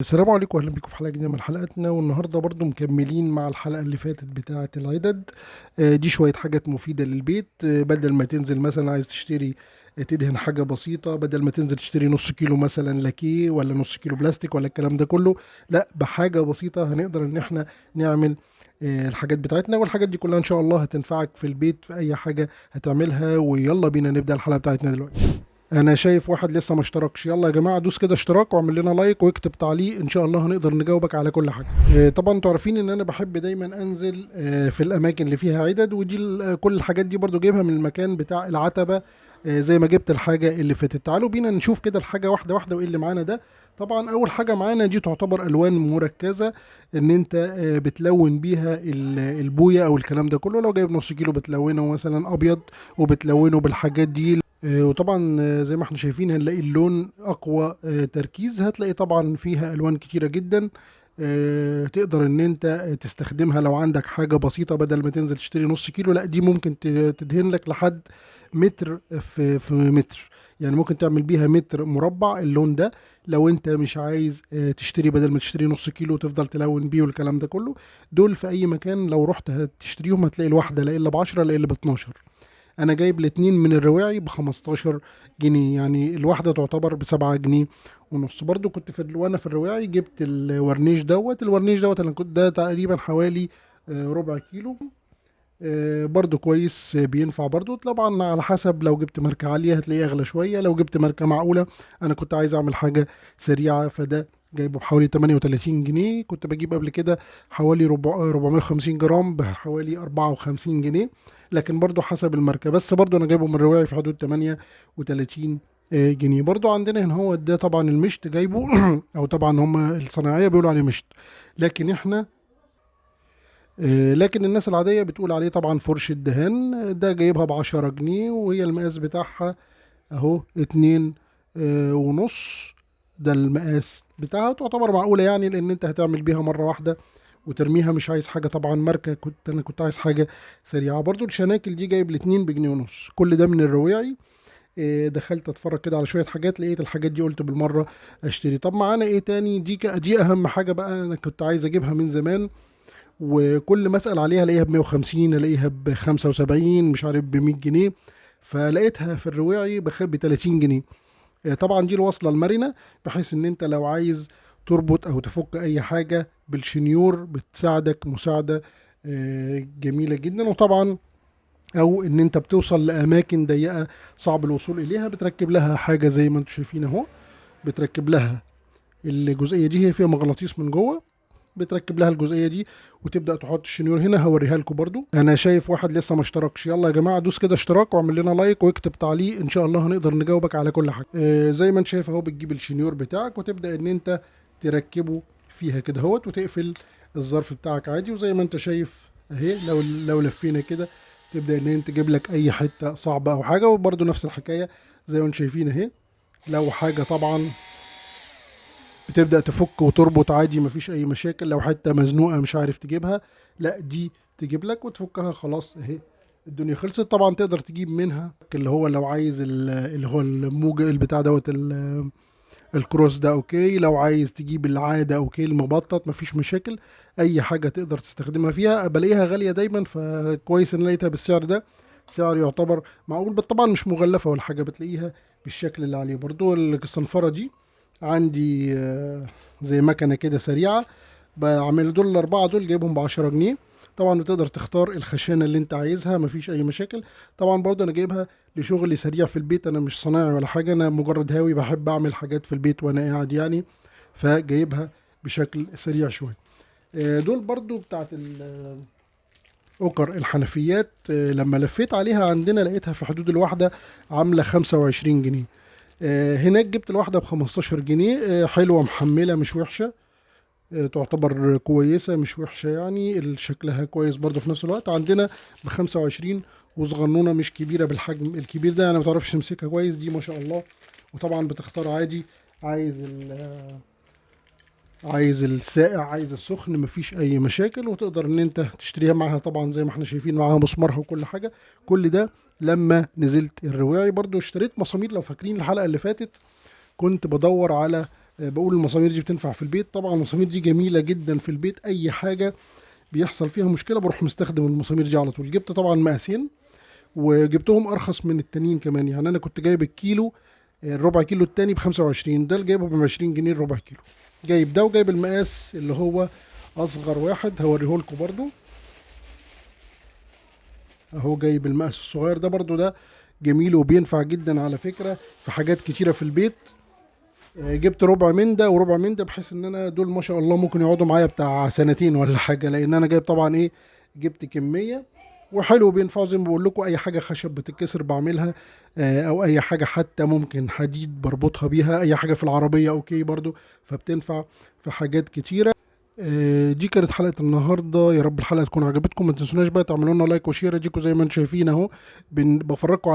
السلام عليكم، اهلا بيكم في حلقه جديده من حلقاتنا. والنهارده برضو مكملين مع الحلقه اللي فاتت بتاعه العدد. دي شويه حاجات مفيده للبيت. بدل ما تنزل مثلا عايز تشتري تدهن حاجه بسيطه، بدل ما تنزل تشتري نص كيلو مثلا لاكيه ولا نص كيلو بلاستيك ولا الكلام ده كله، لا بحاجه بسيطه هنقدر ان احنا نعمل الحاجات بتاعتنا. والحاجات دي كلها ان شاء الله هتنفعك في البيت في اي حاجه هتعملها. ويلا بينا نبدا الحلقه بتاعتنا دلوقتي. انا شايف واحد لسه ما اشتركش. يلا يا جماعه دوس كده اشتراك واعمل لنا لايك واكتب تعليق، ان شاء الله هنقدر نجاوبك على كل حاجه. طبعا انتوا عارفين ان انا بحب دايما انزل في الاماكن اللي فيها عدد. ودي كل الحاجات دي برضو جايبها من المكان بتاع العتبه. زي ما جبت الحاجه اللي فاتت. تعالوا بينا نشوف كده الحاجه واحده واحده وايه اللي معانا ده. طبعا اول حاجه معانا دي تعتبر الوان مركزه، ان انت بتلون بيها البويه او الكلام ده كله. لو جايب نص كيلو بتلونه مثلا ابيض وبتلونه بالحاجات دي. وطبعا زي ما احنا شايفين هنلاقي اللون اقوى تركيز. هتلاقي طبعا فيها الوان كتيره جدا. تقدر ان انت تستخدمها لو عندك حاجه بسيطه. بدل ما تنزل تشتري نص كيلو، لا دي ممكن تدهن لك لحد متر في متر. يعني ممكن تعمل بيها متر مربع اللون ده. لو انت مش عايز تشتري، بدل ما تشتري نص كيلو وتفضل تلون بيه والكلام ده كله، دول في اي مكان لو رحت هتشتريهم هتلاقي الواحده لا الا ب 10 لا الا ب 12. انا جايب الاتنين من الرواعي ب 15 جنيه، يعني الواحده تعتبر ب7 جنيه ونص. برضو كنت وانا في الرواعي جبت الورنيش دوت انا كنت ده تقريبا حوالي ربع كيلو. برضو كويس. بينفع برضو. طبعا على حسب، لو جبت ماركة عالية هتلاقيه اغلى شوية، لو جبت ماركة معقولة. انا كنت عايز اعمل حاجة سريعة، فده جايبه بحوالي 38 جنيه. كنت بجيب قبل كده حوالي 450 جرام بحوالي 54 جنيه. لكن برضو حسب الماركة. بس برضو انا جايبه من الرواعي في حدود 38 جنيه. برضو عندنا هنا هو ده طبعا المشط جايبه او طبعا هم الصناعية بيقولوا عليه مشط، لكن احنا لكن الناس العادية بتقول عليه طبعا فرشة دهان. ده جايبها ب10 جنيه، وهي المقاس بتاعها اهو 2 ونص. ده المقاس بتاعها تعتبر معقولة، يعني لان انت هتعمل بيها مرة واحدة وترميها. مش عايز حاجة طبعا ماركة، انا كنت عايز حاجة سريعة. برضو الشناكل دي جايب الاتنين بجنيه ونص. كل ده من الرواعي. دخلت اتفرج كده على شوية حاجات، لقيت الحاجات دي قلت بالمرة اشتري. طب معانا ايه تاني؟ دي اهم حاجة بقى انا كنت عايز اجيبها من زمان. وكل ما اسال عليها الاقيها ب 150، الاقيها ب 75، مش عارف ب 100 جنيه. فلقيتها في الرواعي ب 30 جنيه. طبعا دي الوصله المرنه، بحيث ان انت لو عايز تربط او تفك اي حاجه بالشنيور بتساعدك مساعده جميله جدا. وطبعا او ان انت بتوصل لاماكن ضيقه صعب الوصول اليها، بتركب لها حاجه زي ما انتم شايفين اهو. بتركب لها الجزئيه دي، هي فيها مغناطيس من جوه. بتركب لها الجزئيه دي وتبدا تحط الشنيور هنا. هوريها لكم برضو. انا شايف واحد لسه ما اشتركش. يلا يا جماعه دوس كده اشتراك واعمل لنا لايك واكتب تعليق، ان شاء الله هنقدر نجاوبك على كل حاجه. زي ما انت شايف اهو، بتجيب الشنيور بتاعك وتبدا ان انت تركبه فيها كده اهوت، وتقفل الظرف بتاعك عادي. وزي ما انت شايف اهي، لو لفينا كده تبدا ان انت تجيب لك اي حته صعبه او حاجه. وبرضو نفس الحكايه زي ما انتم شايفين اهي. لو حاجه طبعا بتبدأ تفك وتربط عادي، مفيش أي مشاكل. لو حتة مزنوقة مش عارف تجيبها، لا دي تجيب لك وتفكها خلاص اهي. الدنيا خلصت. طبعا تقدر تجيب منها اللي هو لو عايز اللي هو الموجة البتاع دوت الكروس ده اوكي. لو عايز تجيب العادة اوكي، المبطط مفيش مشاكل. اي حاجة تقدر تستخدمها فيها. بلاقيها غالية دايما، فكويس ان لقيتها بالسعر ده. سعر يعتبر معقول، بس طبعا مش مغلفة ولا حاجة. بتلاقيها بالشكل اللي عليه. برضو الصنفرة دي عندي زي مكنه كده سريعه. بعمل دول الاربعه دول جايبهم ب10 جنيه. طبعا بتقدر تختار الخشانه اللي انت عايزها، مفيش اي مشاكل. طبعا برضه انا جايبها لشغل سريع في البيت. انا مش صنايعي ولا حاجه، انا مجرد هاوي بحب اعمل حاجات في البيت وانا قاعد يعني. فجايبها بشكل سريع شويه. دول برضو بتاعت اوكر الحنفيات. لما لفيت عليها عندنا لقيتها في حدود الواحده عامله 25 جنيه. هناك جبت الواحدة ب15 جنيه. حلوة محملة مش وحشة. تعتبر كويسة مش وحشة، يعني شكلها كويس برضو. في نفس الوقت عندنا ب25 وصغنونة مش كبيرة بالحجم الكبير ده. يعني ما تعرفش تمسكها كويس دي ما شاء الله. وطبعا بتختار عادي، عايز عايز الساقع عايز السخن، مفيش اي مشاكل. وتقدر ان انت تشتريها معاها طبعا زي ما احنا شايفين معاها مسمارها وكل حاجة. كل ده لما نزلت الرواعي. برضو اشتريت مسامير. لو فاكرين الحلقة اللي فاتت كنت بدور على بقول المسامير دي بتنفع في البيت. طبعا المسامير دي جميله جدا في البيت، اي حاجه بيحصل فيها مشكله بروح مستخدم المسامير دي على طول. جبت طبعا مقاسين وجبتهم ارخص من التانيين كمان، يعني انا كنت جايب الكيلو الربع كيلو التاني ب 25، ده اللي جايبه ب 20 جنيه الربع كيلو. جايب ده وجايب المقاس اللي هو اصغر واحد، هوريه لكم برضو اهو. جايب المقاس الصغير ده برضو، ده جميل وبينفع جدا على فكرة في حاجات كتيرة في البيت. جبت ربع من ده وربع من ده، بحيث ان انا دول ما شاء الله ممكن يقعدوا معايا بتاع سنتين ولا حاجة، لان انا جايب طبعا ايه، جبت كمية وحلو بينفعوا. زي ما بقول لكم اي حاجة خشب بتتكسر بعملها، او اي حاجة حتى ممكن حديد بربطها بيها، اي حاجة في العربية اوكي برضو، فبتنفع في حاجات كتيرة. دي كانت حلقة النهاردة، يا رب الحلقة تكون عجبتكم. ما تنسوناش بقى تعملوا لنا لايك وشير، اديكم زي ما انتم شايفين اهو بفرجكم